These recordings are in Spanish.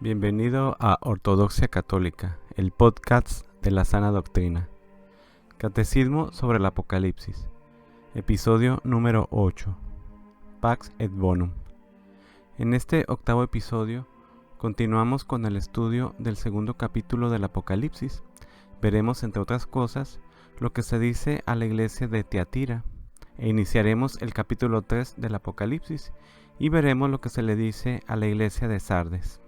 Bienvenido a Ortodoxia Católica, el podcast de la sana doctrina. Catecismo sobre el Apocalipsis, episodio número 8, Pax et Bonum. En este octavo episodio continuamos con el estudio del segundo capítulo del Apocalipsis. Veremos, entre otras cosas, lo que se dice a la iglesia de Tiatira, e iniciaremos el capítulo 3 del Apocalipsis y veremos lo que se le dice a la iglesia de Sardes.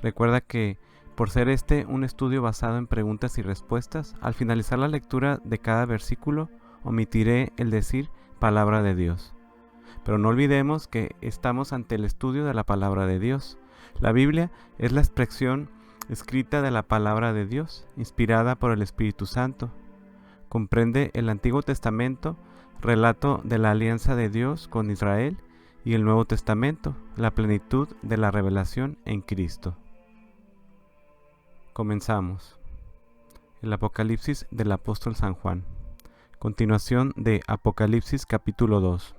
Recuerda que, por ser este un estudio basado en preguntas y respuestas, al finalizar la lectura de cada versículo, omitiré el decir palabra de Dios. Pero no olvidemos que estamos ante el estudio de la palabra de Dios. La Biblia es la expresión escrita de la palabra de Dios, inspirada por el Espíritu Santo. Comprende el Antiguo Testamento, relato de la alianza de Dios con Israel, y el Nuevo Testamento, la plenitud de la revelación en Cristo. Comenzamos. El Apocalipsis del apóstol San Juan. Continuación de Apocalipsis capítulo 2.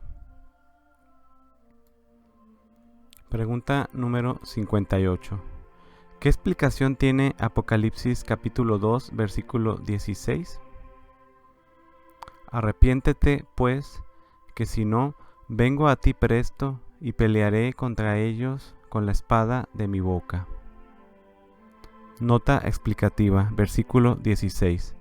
Pregunta número 58. ¿Qué explicación tiene Apocalipsis capítulo 2, versículo 16? Arrepiéntete, pues, que si no, vengo a ti presto y pelearé contra ellos con la espada de mi boca. Nota explicativa, versículo 16.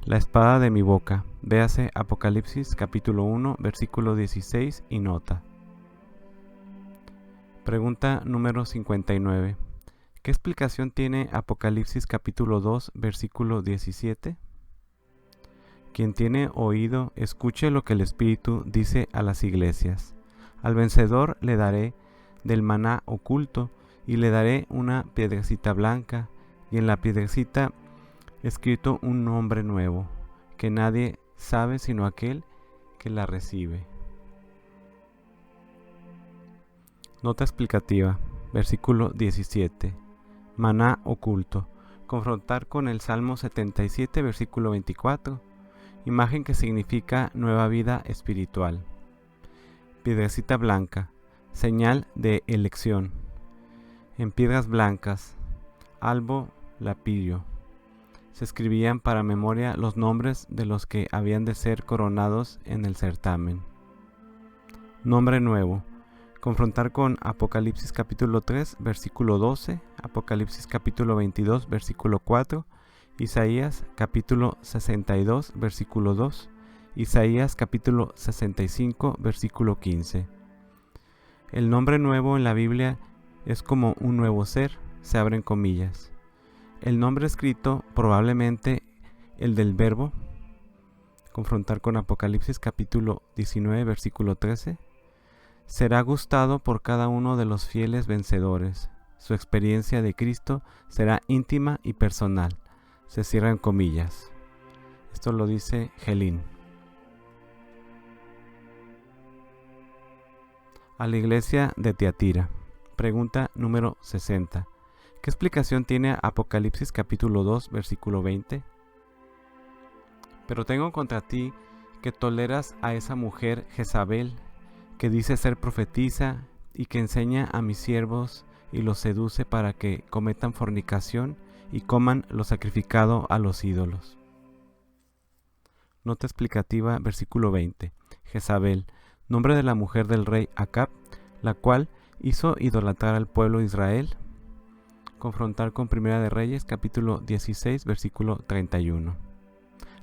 La espada de mi boca. Véase Apocalipsis capítulo 1, versículo 16 y nota. Pregunta número 59. ¿Qué explicación tiene Apocalipsis capítulo 2, versículo 17? Quien tiene oído, escuche lo que el Espíritu dice a las iglesias. Al vencedor le daré del maná oculto, y le daré una piedrecita blanca, y en la piedrecita escrito un nombre nuevo, que nadie sabe sino aquel que la recibe. Nota explicativa, versículo 17. Maná oculto. Confrontar con el Salmo 77, versículo 24. Imagen que significa nueva vida espiritual. Piedrecita blanca. Señal de elección. En piedras blancas. Albo lapidio. Se escribían para memoria los nombres de los que habían de ser coronados en el certamen. Nombre nuevo. Confrontar con Apocalipsis capítulo 3, versículo 12, Apocalipsis capítulo 22, versículo 4, Isaías capítulo 62, versículo 2, Isaías capítulo 65, versículo 15. El nombre nuevo en la Biblia es como un nuevo ser, se abren comillas. El nombre escrito, probablemente el del verbo, confrontar con Apocalipsis capítulo 19, versículo 13, será gustado por cada uno de los fieles vencedores. Su experiencia de Cristo será íntima y personal. Se cierran comillas. Esto lo dice Gelín. A la iglesia de Tiatira. Pregunta número 60. ¿Qué explicación tiene Apocalipsis capítulo 2, versículo 20? Pero tengo contra ti que toleras a esa mujer Jezabel, que dice ser profetisa y que enseña a mis siervos y los seduce para que cometan fornicación y coman lo sacrificado a los ídolos. Nota explicativa, versículo 20. Jezabel, nombre de la mujer del rey Acab, la cual hizo idolatrar al pueblo de Israel. Confrontar con Primera de Reyes, capítulo 16, versículo 31.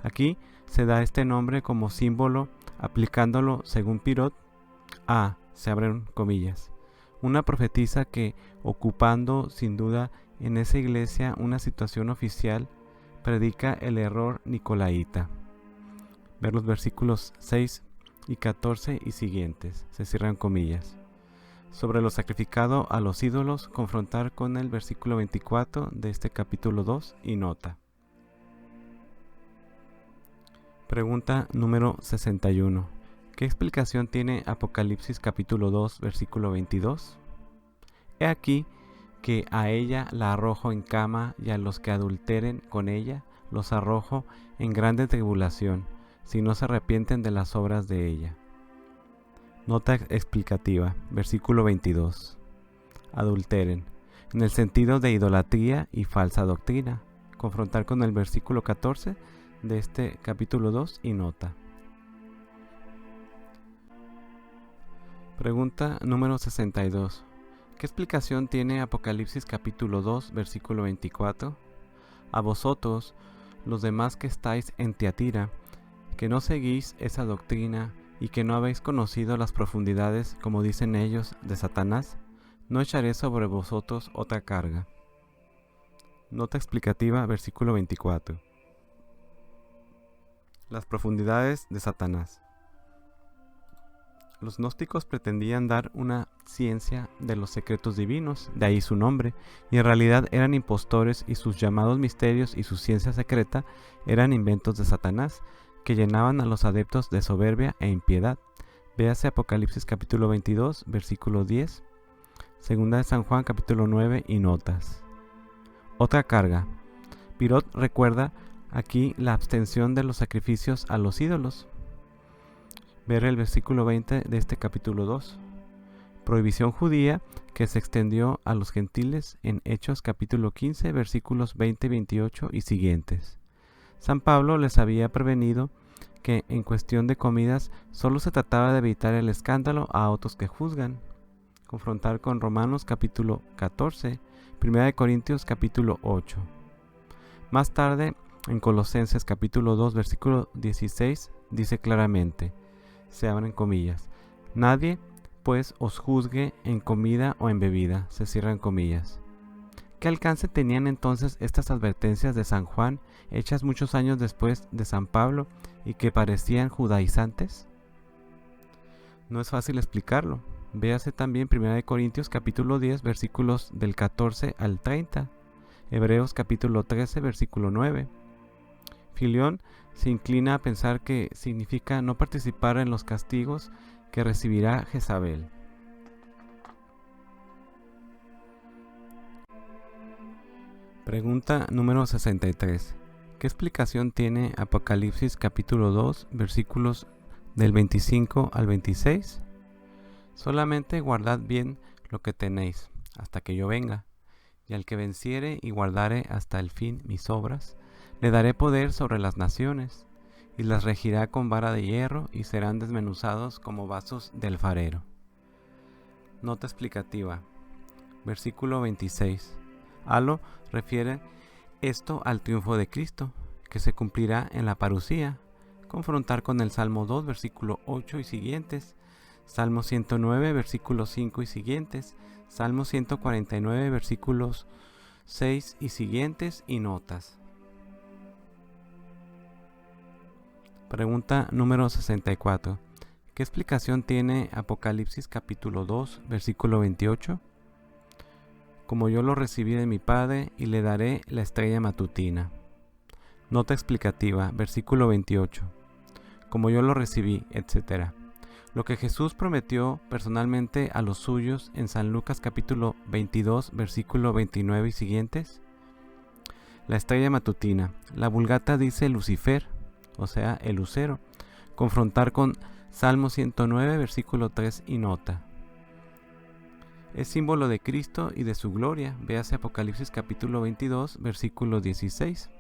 Aquí se da este nombre como símbolo, aplicándolo, según Pirot, a, se abren comillas, una profetisa que, ocupando sin duda en esa iglesia una situación oficial, predica el error nicolaíta. Ver los versículos 6 y 14 y siguientes, se cierran comillas. Sobre lo sacrificado a los ídolos, confrontar con el versículo 24 de este capítulo 2 y nota. Pregunta número 61. ¿Qué explicación tiene Apocalipsis capítulo 2, versículo 22? He aquí que a ella la arrojo en cama y a los que adulteren con ella los arrojo en grande tribulación, si no se arrepienten de las obras de ella. Nota explicativa, versículo 22. Adulteren, en el sentido de idolatría y falsa doctrina. Confrontar con el versículo 14 de este capítulo 2 y nota. Pregunta número 62. ¿Qué explicación tiene Apocalipsis capítulo 2, versículo 24? A vosotros, los demás que estáis en Tiatira, que no seguís esa doctrina y que no habéis conocido las profundidades, como dicen ellos, de Satanás, no echaré sobre vosotros otra carga. Nota explicativa, versículo 24. Las profundidades de Satanás. Los gnósticos pretendían dar una ciencia de los secretos divinos, de ahí su nombre, y en realidad eran impostores y sus llamados misterios y su ciencia secreta eran inventos de Satanás, que llenaban a los adeptos de soberbia e impiedad. Véase Apocalipsis capítulo 22, versículo 10, Segunda de San Juan capítulo 9 y notas. Otra carga. Pirot recuerda aquí la abstención de los sacrificios a los ídolos. Ver el versículo 20 de este capítulo 2. Prohibición judía que se extendió a los gentiles en Hechos capítulo 15, versículos 20 y 28 y siguientes. San Pablo les había prevenido que en cuestión de comidas solo se trataba de evitar el escándalo a otros que juzgan. Confrontar con Romanos capítulo 14, 1 Corintios capítulo 8. Más tarde, en Colosenses capítulo 2, versículo 16, dice claramente, se abren comillas, nadie pues os juzgue en comida o en bebida, se cierran comillas. ¿Qué alcance tenían entonces estas advertencias de San Juan, hechas muchos años después de San Pablo y que parecían judaizantes? No es fácil explicarlo. Véase también 1 Corintios capítulo 10, versículos del 14 al 30, Hebreos capítulo 13, versículo 9. Filión se inclina a pensar que significa no participar en los castigos que recibirá Jezabel. Pregunta número 63. ¿Qué explicación tiene Apocalipsis capítulo 2, versículos del 25 al 26? Solamente guardad bien lo que tenéis, hasta que yo venga, y al que venciere y guardare hasta el fin mis obras, le daré poder sobre las naciones, y las regirá con vara de hierro, y serán desmenuzados como vasos de alfarero. Nota explicativa. Versículo 26. Halo refiere esto al triunfo de Cristo, que se cumplirá en la parucía. Confrontar con el Salmo 2, versículo 8 y siguientes, Salmo 109, versículos 5 y siguientes, Salmo 149, versículos 6 y siguientes y notas. Pregunta número 64. ¿Qué explicación tiene Apocalipsis capítulo 2, versículo 28? Como yo lo recibí de mi Padre y le daré la estrella matutina. Nota explicativa, versículo 28. Como yo lo recibí, etc. Lo que Jesús prometió personalmente a los suyos en San Lucas capítulo 22, versículo 29 y siguientes. La estrella matutina. La Vulgata dice Lucifer, o sea, el lucero. Confrontar con Salmo 109, versículo 3 y nota. Es símbolo de Cristo y de su gloria. Véase Apocalipsis capítulo 22, versículo 16.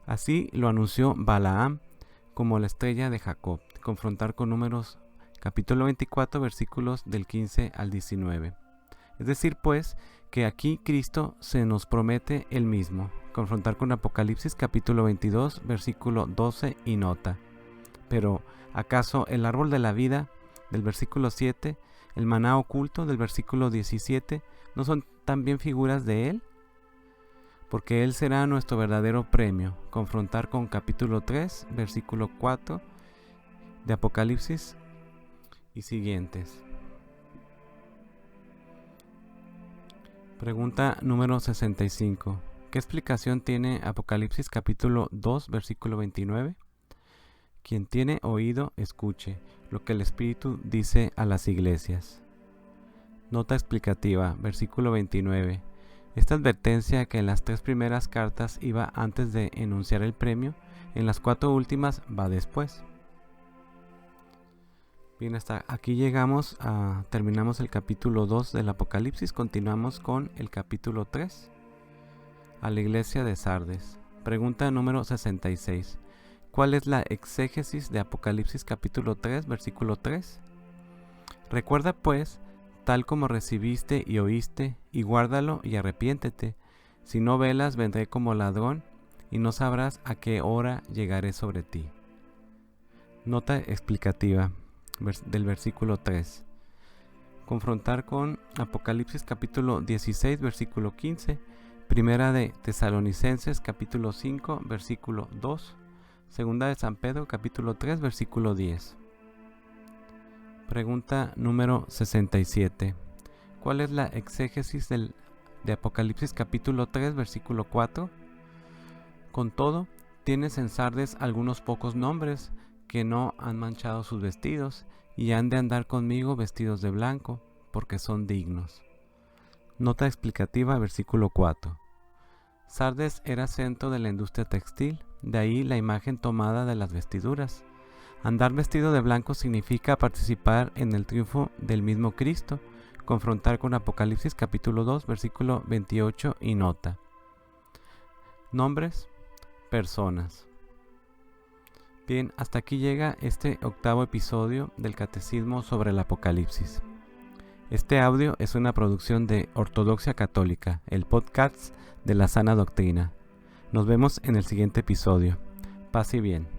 Así lo anunció Balaam como la estrella de Jacob. Confrontar con Números capítulo 24, versículos del 15 al 19. Es decir, pues, que aquí Cristo se nos promete él mismo. Confrontar con Apocalipsis capítulo 22, versículo 12 y nota. Pero, ¿acaso el árbol de la vida del versículo 7, el maná oculto del versículo 17, no son también figuras de él? Porque él será nuestro verdadero premio. Confrontar con capítulo 3, versículo 4 de Apocalipsis y siguientes. Pregunta número 65. ¿Qué explicación tiene Apocalipsis capítulo 2, versículo 29? Quien tiene oído, escuche lo que el Espíritu dice a las iglesias. Nota explicativa, versículo 29. Esta advertencia que en las 3 primeras cartas iba antes de enunciar el premio, en las 4 últimas va después. Bien, hasta aquí terminamos el capítulo 2 del Apocalipsis. Continuamos con el capítulo 3, a la iglesia de Sardes. Pregunta número 66. ¿Cuál es la exégesis de Apocalipsis capítulo 3, versículo 3? Recuerda pues, tal como recibiste y oíste, y guárdalo y arrepiéntete. Si no velas, vendré como ladrón, y no sabrás a qué hora llegaré sobre ti. Nota explicativa del versículo 3. Confrontar con Apocalipsis capítulo 16, versículo 15, Primera de Tesalonicenses capítulo 5, versículo 2, Segunda de San Pedro capítulo 3, versículo 10. Pregunta número 67. ¿Cuál es la exégesis de Apocalipsis capítulo 3, versículo 4? Con todo, tienes en Sardes algunos pocos nombres que no han manchado sus vestidos y han de andar conmigo vestidos de blanco, porque son dignos. Nota explicativa, versículo 4. Sardes era centro de la industria textil, de ahí la imagen tomada de las vestiduras. Andar vestido de blanco significa participar en el triunfo del mismo Cristo. Confrontar con Apocalipsis capítulo 2, versículo 28 y nota. Nombres, personas. Bien, hasta aquí llega este 8º episodio del Catecismo sobre el Apocalipsis. Este audio es una producción de Ortodoxia Católica, el podcast de la sana doctrina. Nos vemos en el siguiente episodio. Paz y bien.